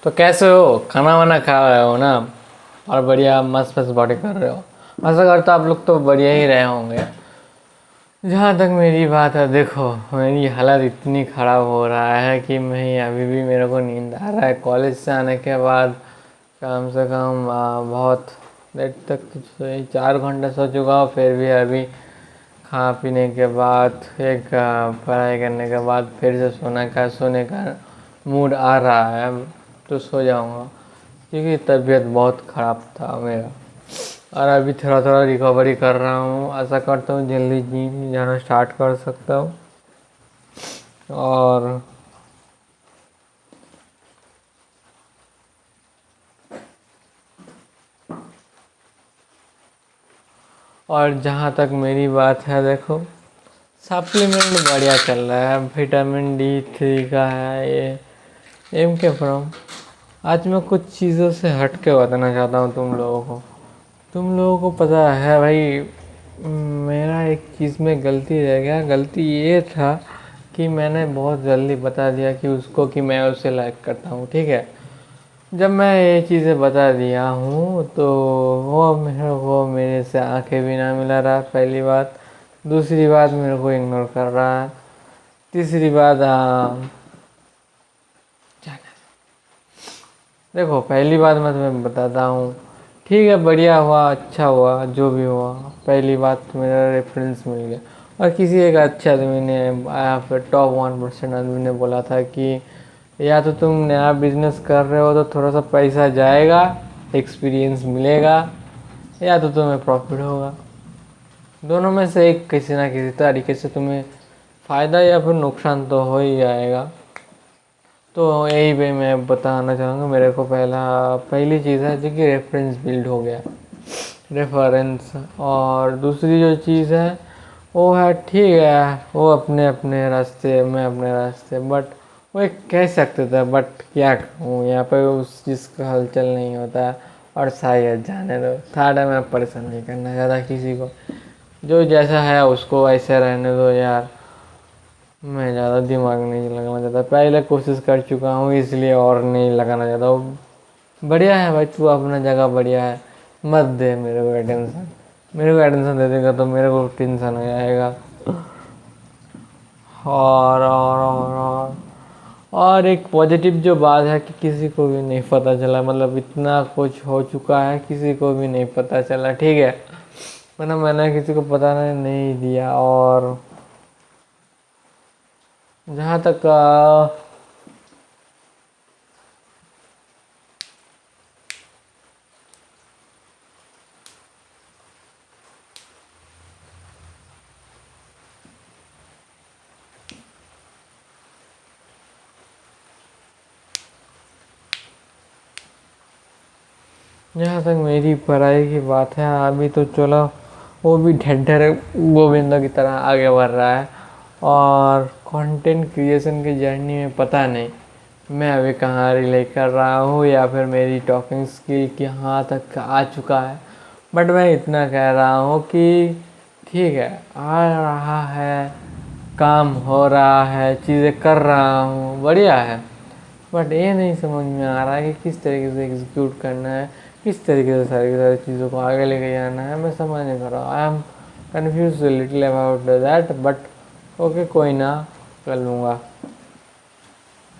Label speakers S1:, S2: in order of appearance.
S1: तो कैसे हो? खाना वाना खा रहे हो ना? और बढ़िया मस्त मस्त बॉडी कर रहे हो। ऐसा करता आप लोग तो बढ़िया ही रहे होंगे। जहाँ तक मेरी बात है, देखो मेरी हालत इतनी ख़राब हो रहा है कि मैं अभी भी मेरे को नींद आ रहा है। कॉलेज से आने के बाद कम से कम बहुत देर तक तो 4 घंटे सो चुका हूँ। फिर भी अभी खा पीने के बाद एक पढ़ाई करने के बाद फिर से सोने का मूड आ रहा है, तो सो जाऊंगा क्योंकि तबीयत बहुत ख़राब था मेरा। और अभी थोड़ा थोड़ा रिकवरी कर रहा हूँ। आशा करता हूँ जल्दी जिम जाना स्टार्ट कर सकता हूँ। और जहाँ तक मेरी बात है, देखो सप्लीमेंट बढ़िया चल रहा है। विटामिन D3 का है ये, एम के फ्रॉम। आज मैं कुछ चीज़ों से हट के बताना चाहता हूँ तुम लोगों को। तुम लोगों को पता है भाई, मेरा एक चीज़ में गलती रह गया। गलती ये था कि मैंने बहुत जल्दी बता दिया कि उसको कि मैं उसे लाइक करता हूँ, ठीक है। जब मैं ये चीज़ें बता दिया हूँ तो वो मेरे से आंखें भी ना मिला रहा, पहली बात। दूसरी बात, मेरे को इग्नोर कर रहा है। तीसरी बात, देखो पहली बात मैं तुम्हें बताता हूँ, ठीक है बढ़िया हुआ, अच्छा हुआ, जो भी हुआ। पहली बात मेरा रेफरेंस मिल गया। और किसी एक अच्छे आदमी ने आया, फिर टॉप 1% आदमी ने बोला था कि या तो तुम नया बिजनेस कर रहे हो तो थोड़ा सा पैसा जाएगा, एक्सपीरियंस मिलेगा, या तो तुम्हें प्रॉफिट होगा। दोनों में से एक किसी ना किसी तरीके से तुम्हें फ़ायदा या फिर नुकसान तो हो ही जाएगा। तो यही पे मैं बताना चाहूँगा। मेरे को पहली चीज़ है जो कि रेफरेंस बिल्ड हो गया, रेफरेंस। और दूसरी जो चीज़ है वो है, ठीक है वो अपने अपने रास्ते, मैं अपने रास्ते, बट वो एक कह सकते थे, बट क्या कहूँ, यहाँ पे उस चीज़ का हलचल नहीं होता। और शायद जाने दो, थर्ड है, मैं परेशान नहीं करना ज़्यादा किसी को। जो जैसा है उसको ऐसे रहने दो यार। मैं ज़्यादा दिमाग नहीं लगाना चाहता, पहले कोशिश कर चुका हूँ इसलिए और नहीं लगाना चाहता हूँ। बढ़िया है भाई, तू अपना जगह बढ़िया है, मत दे मेरे को टेंशन। मेरे को टेंशन दे देगा तो मेरे को टेंशन हो जाएगा। और एक पॉजिटिव जो बात है कि किसी को भी नहीं पता चला, मतलब इतना कुछ हो चुका है किसी को भी नहीं पता चला, ठीक है। मतलब मैंने किसी को पता नहीं दिया। और जहाँ तक जहाँ तक मेरी पढ़ाई की बात है, अभी तो चलो वो भी ढेर गोविंदा की तरह आगे बढ़ रहा है। और कंटेंट क्रिएशन की जर्नी में पता नहीं मैं अभी कहाँ रिले कर रहा हूँ, या फिर मेरी टॉकिंग स्किल कहाँ तक आ चुका है। बट मैं इतना कह रहा हूँ कि ठीक है, आ रहा है, काम हो रहा है, चीज़ें कर रहा हूँ, बढ़िया है। बट ये नहीं समझ में आ रहा है कि किस तरीके से एग्जीक्यूट करना है, किस तरीके से सारी की सारी चीज़ों को आगे लेके जाना है। मैं समझ नहीं पा रहा, I am confuse little about that. But okay, कोई ना, कर लूँगा।